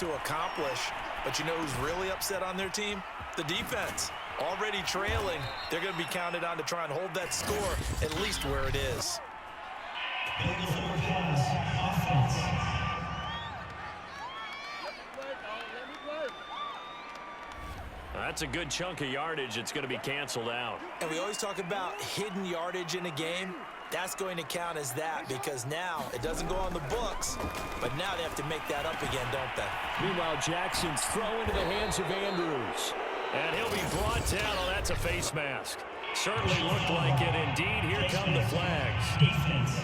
to accomplish. But you know who's really upset on their team? The defense. Already trailing, they're going to be counted on to try and hold that score at least where it is. That's a good chunk of yardage. It's going to be canceled out. And we always talk about hidden yardage in a game. That's going to count as that because now it doesn't go on the books, but now they have to make that up again, don't they? Meanwhile, Jackson's throw into the hands of Andrews. And he'll be brought down. Oh, that's a face mask. Certainly looked like it. Indeed, here come the flags. Defense.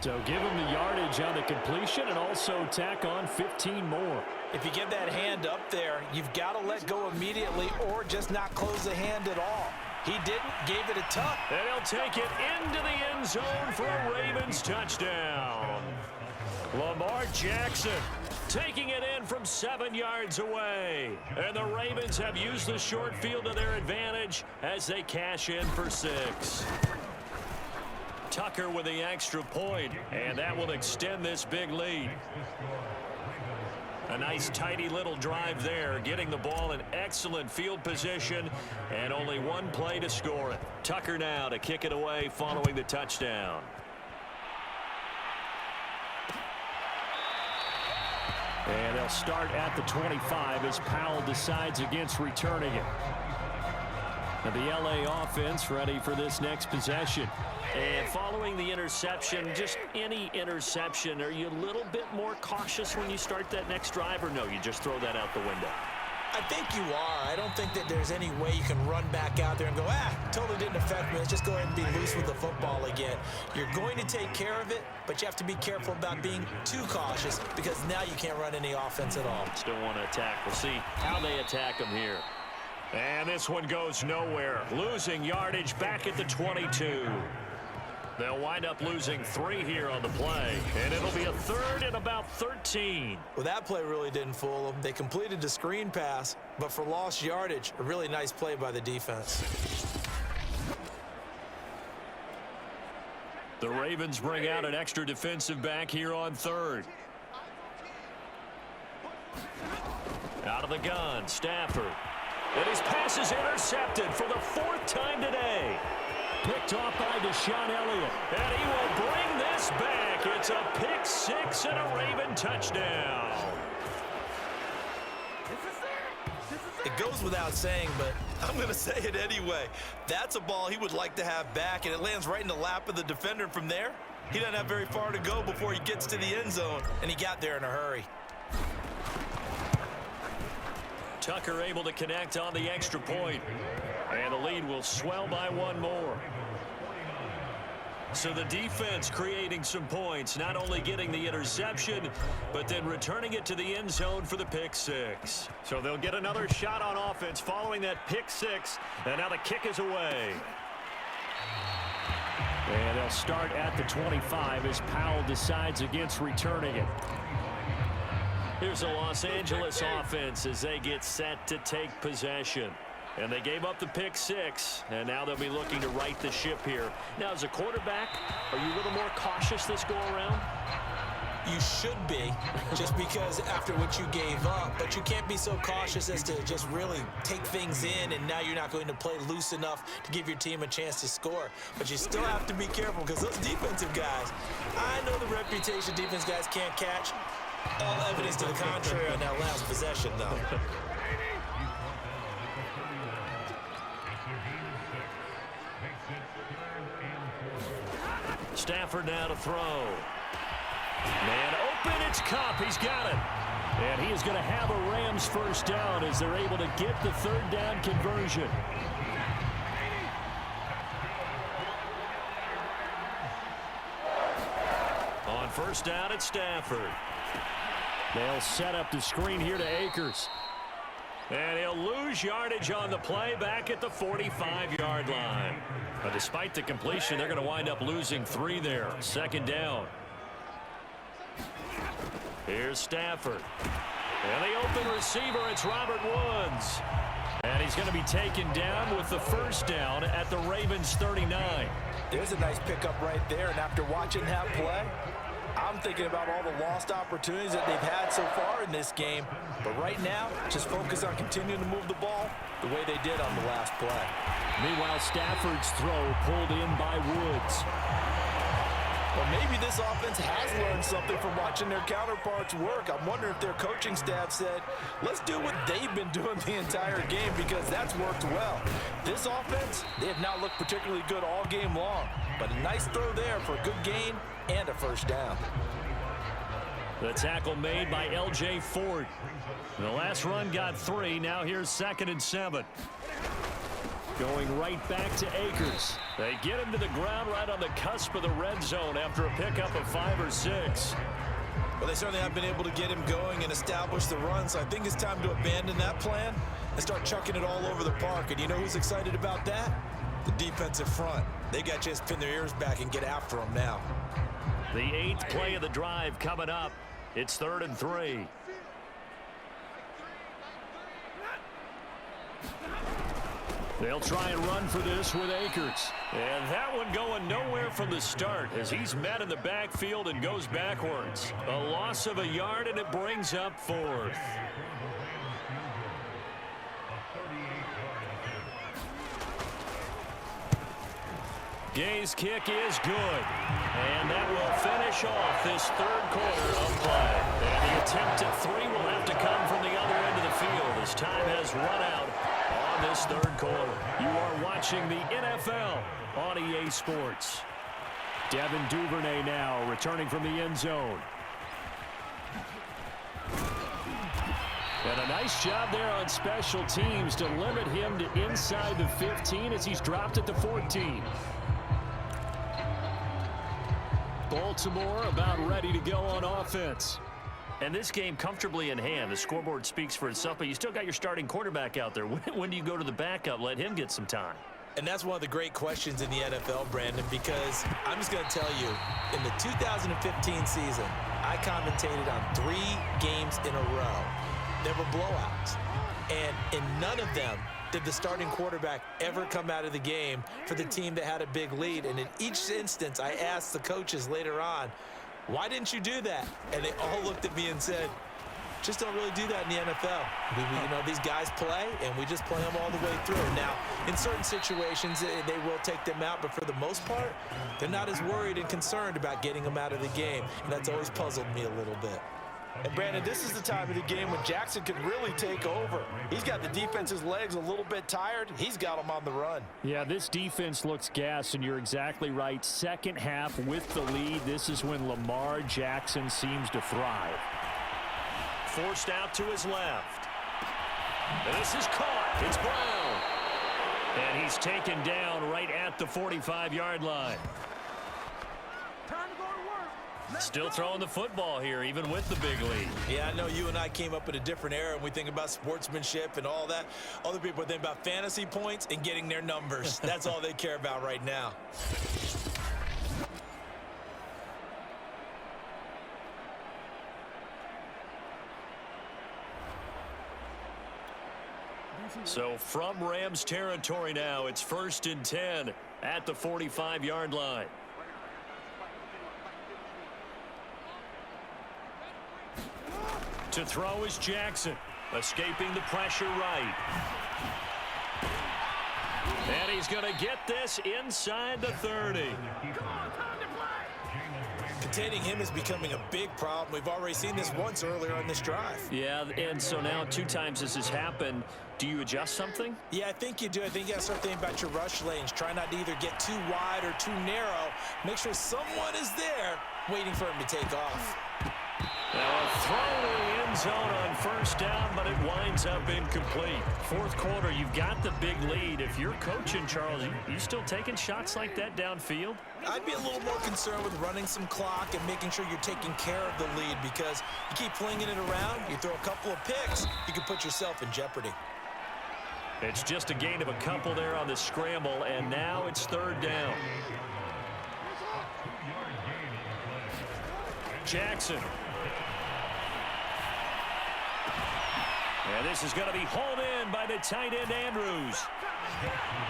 So give him the yardage on the completion and also tack on 15 more. If you get that hand up there, you've got to let go immediately or just not close the hand at all. He didn't, gave it a tuck. And he'll take it into the end zone for a Ravens touchdown. Lamar Jackson taking it in from 7 yards away. And the Ravens have used the short field to their advantage as they cash in for 6. Tucker with the extra point, and that will extend this big lead. A nice, tidy little drive there, getting the ball in excellent field position, and only one play to score it. Tucker now to kick it away following the touchdown. And they'll start at the 25 as Powell decides against returning it. Now the LA offense ready for this next possession. And following the interception, just any interception, are you a little bit more cautious when you start that next drive, or no, you just throw that out the window? I think you are. I don't think that there's any way you can run back out there and go, totally didn't affect me. Let's just go ahead and be loose with the football again. You're going to take care of it, but you have to be careful about being too cautious because now you can't run any offense at all. Still want to attack. We'll see how they attack them here. And this one goes nowhere. Losing yardage back at the 22. They'll wind up losing 3 here on the play, and it'll be a 3rd and about 13. Well, that play really didn't fool them. They completed the screen pass, but for lost yardage, a really nice play by the defense. The Ravens bring out an extra defensive back here on 3rd. Out of the gun, Stafford. And his pass is intercepted for the 4th time today. Picked off by Deshaun Elliott. And he will bring this back. It's a pick 6 and a Raven touchdown. It goes without saying, but I'm going to say it anyway. That's a ball he would like to have back, and it lands right in the lap of the defender. From there, he doesn't have very far to go before he gets to the end zone, and he got there in a hurry. Tucker able to connect on the extra point. And the lead will swell by 1 more. So the defense creating some points, not only getting the interception, but then returning it to the end zone for the pick 6. So they'll get another shot on offense following that pick 6, and now the kick is away. And they'll start at the 25 as Powell decides against returning it. Here's the Los Angeles offense as they get set to take possession. And they gave up the pick 6, and now they'll be looking to right the ship here. Now, as a quarterback, are you a little more cautious this go-around? You should be, just because after what you gave up. But you can't be so cautious as to just really take things in, and now you're not going to play loose enough to give your team a chance to score. But you still have to be careful because those defensive guys, I know the reputation defense guys can't catch. All evidence to the contrary on that last possession, though. Stafford now to throw. Man open, it's Kupp. He's got it. And he is going to have a Rams first down as they're able to get the 3rd down conversion. On first down, it's Stafford. They'll set up the screen here to Akers. And he'll lose yardage on the play back at the 45-yard line. But despite the completion, they're going to wind up losing 3 there. 2nd down. Here's Stafford. And the open receiver, it's Robert Woods. And he's he's going to be taken down with the first down at the Ravens' 39. There's a nice pickup right there, and after watching that play, I'm thinking about all the lost opportunities that they've had so far in this game. But right now, just focus on continuing to move the ball the way they did on the last play. Meanwhile, Stafford's throw pulled in by Woods. Well, maybe this offense has learned something from watching their counterparts work. I'm wondering if their coaching staff said, let's do what they've been doing the entire game, because that's worked well. This offense, they have not looked particularly good all game long, but a nice throw there for a good gain and a first down. The tackle made by L.J. Ford. The last run got 3. Now here's 2nd and 7. Going right back to Akers. They get him to the ground right on the cusp of the red zone after a pickup of 5 or 6. Well, they certainly have been able to get him going and establish the run, so I think it's time to abandon that plan and start chucking it all over the park. And you know who's excited about that? The defensive front. They got to just pin their ears back and get after them now. The 8th play of the drive coming up. It's 3rd and 3. They'll try and run for this with Akers. And that one going nowhere from the start as he's met in the backfield and goes backwards. A loss of a yard, and it brings up 4th. Gay's kick is good. And that will finish off this 3rd quarter of play. And the attempt at 3 will have to come from the other end of the field as time has run out on this 3rd quarter. You are watching the NFL on EA Sports. Devin Duvernay now returning from the end zone. And a nice job there on special teams to limit him to inside the 15 as he's dropped it to 14. Baltimore about ready to go on offense. And this game comfortably in hand. The scoreboard speaks for itself, but you still got your starting quarterback out there. When do you go to the backup? Let him get some time. And that's one of the great questions in the NFL, Brandon, because I'm just going to tell you, in the 2015 season, I commentated on 3 games in a row. There were blowouts. And in none of them did the starting quarterback ever come out of the game for the team that had a big lead. And in each instance, I asked the coaches later on, why didn't you do that? And they all looked at me and said, just don't really do that in the NFL. You know, these guys play, and we just play them all the way through. Now, in certain situations, they will take them out, but for the most part, they're not as worried and concerned about getting them out of the game, and that's always puzzled me a little bit. And, Brandon, this is the time of the game when Jackson could really take over. He's got the defense's legs a little bit tired. He's got them on the run. Yeah, this defense looks gassed, and you're exactly right. Second half with the lead, this is when Lamar Jackson seems to thrive. Forced out to his left. And this is caught. It's Brown. And he's taken down right at the 45-yard line. Still throwing the football here, even with the big lead. Yeah, I know you and I came up in a different era, and we think about sportsmanship and all that. Other people think about fantasy points and getting their numbers. That's all they care about right now. So from Rams territory now, it's 1st and 10 at the 45-yard line. To throw is Jackson, escaping the pressure right. And he's going to get this inside the 30. Containing him is becoming a big problem. We've already seen this once earlier on this drive. Yeah, and so now 2 times this has happened. Do you adjust something? Yeah, I think you do. I think you got to start thinking about your rush lanes. Try not to either get too wide or too narrow. Make sure someone is there waiting for him to take off. Now a throw in the end zone on 1st down, but it winds up incomplete. 4th quarter, you've got the big lead. If you're coaching, Charles, you still taking shots like that downfield? I'd be a little more concerned with running some clock and making sure you're taking care of the lead, because you keep flinging it around, you throw a couple of picks, you can put yourself in jeopardy. It's just a gain of a couple there on the scramble, and now it's 3rd down. Jackson. And this is going to be hauled in by the tight end Andrews.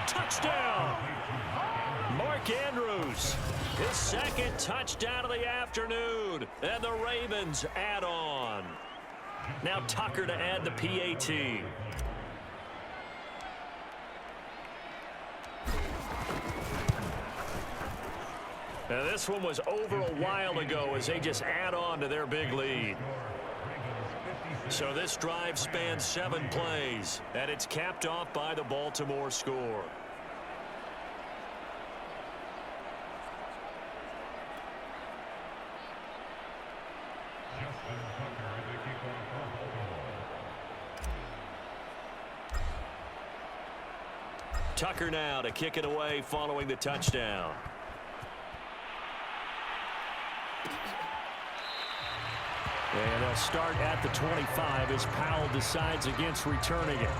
Touchdown! Mark Andrews, his second touchdown of the afternoon. And the Ravens add on. Now Tucker to add the PAT. Now this one was over a while ago as they just add on to their big lead. So this drive spans 7 plays, and it's capped off by the Baltimore score. Tucker now to kick it away following the touchdown. And they'll start at the 25 as Powell decides against returning it.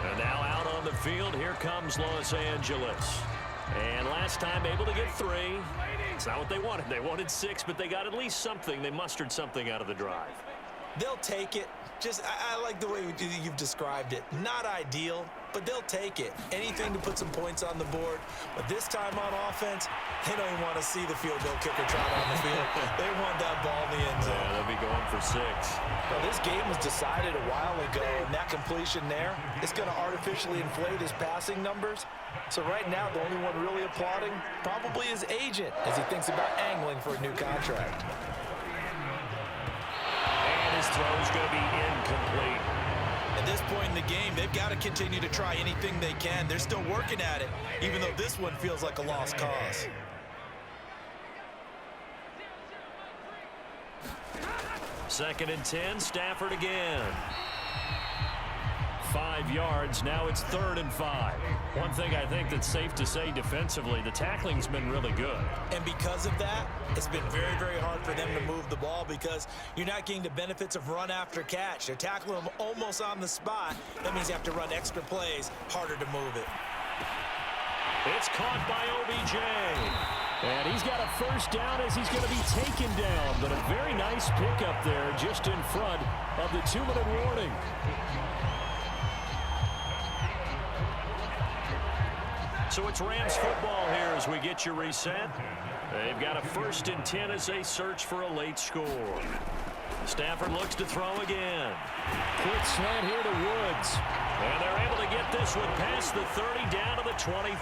And now out on the field, here comes Los Angeles. And last time able to get 3. It's not what they wanted. They wanted 6, but they got at least something. They mustered something out of the drive. They'll take it. I like the way you've described it. Not ideal, but they'll take it. Anything to put some points on the board. But this time on offense, they don't even want to see the field goal kicker trot on the field. They want that ball in the end zone. Yeah, they'll be going for 6. Well, this game was decided a while ago, and that completion there is going to artificially inflate his passing numbers. So right now, the only one really applauding probably his agent as he thinks about angling for a new contract. His throw is going to be incomplete. At this point in the game, they've got to continue to try anything they can. They're still working at it, even though this one feels like a lost cause. Second and 10, Stafford again. 5 yards, now it's 3rd and 5. One thing I think that's safe to say defensively, the tackling's been really good. And because of that, it's been very, very hard for them to move the ball because you're not getting the benefits of run after catch. They're tackling them almost on the spot. That means you have to run extra plays, harder to move it. It's caught by OBJ. And he's got a first down as he's going to be taken down. But a very nice pickup there just in front of the 2-minute warning. So it's Rams football here as we get you reset. They've got a 1st and 10 as they search for a late score. Stafford looks to throw again. Quick slant here to Woods. And they're able to get this one past the 30 down to the 25.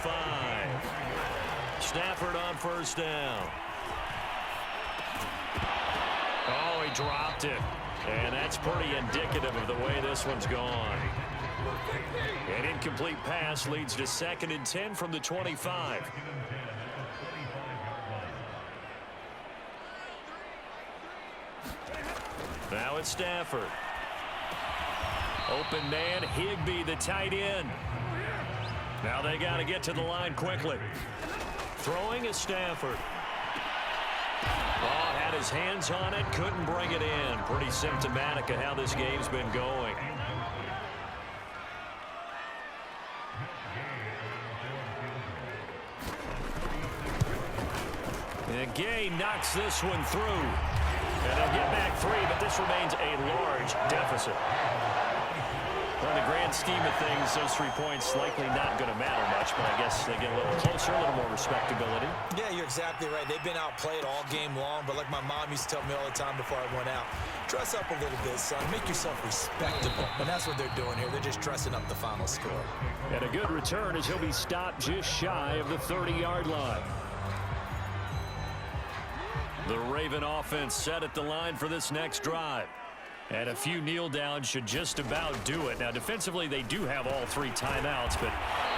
Stafford on first down. Oh, he dropped it. And that's pretty indicative of the way this one's gone. An incomplete pass leads to 2nd and 10 from the 25. Now it's Stafford. Open man, Higbee, the tight end. Now they got to get to the line quickly. Throwing is Stafford. Oh, had his hands on it, couldn't bring it in. Pretty symptomatic of how this game's been going. And Gay knocks this one through. And they'll get back 3, but this remains a large deficit. Well, in the grand scheme of things, those 3 points likely not going to matter much, but I guess they get a little closer, a little more respectability. Yeah, you're exactly right. They've been outplayed all game long, but like my mom used to tell me all the time before I went out, dress up a little bit, son. Make yourself respectable. And that's what they're doing here. They're just dressing up the final score. And a good return as he'll be stopped just shy of the 30-yard line. The Raven offense set at the line for this next drive. And a few kneel downs should just about do it. Now, defensively, they do have all 3 timeouts, but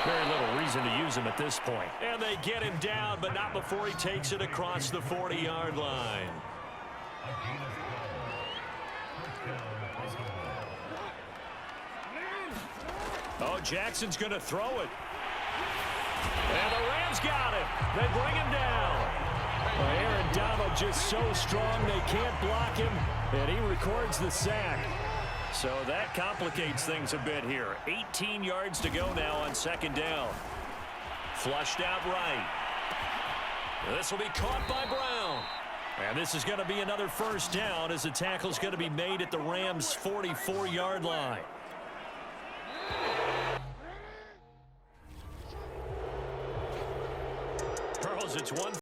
very little reason to use them at this point. And they get him down, but not before he takes it across the 40-yard line. Oh, Jackson's going to throw it. And the Rams got it. They bring him down. Well, Aaron Donald just so strong they can't block him, and he records the sack. So that complicates things a bit here. 18 yards to go now on 2nd down. Flushed out right. This will be caught by Brown. And this is going to be another first down as the tackle's going to be made at the Rams' 44-yard line. Charles, it's one.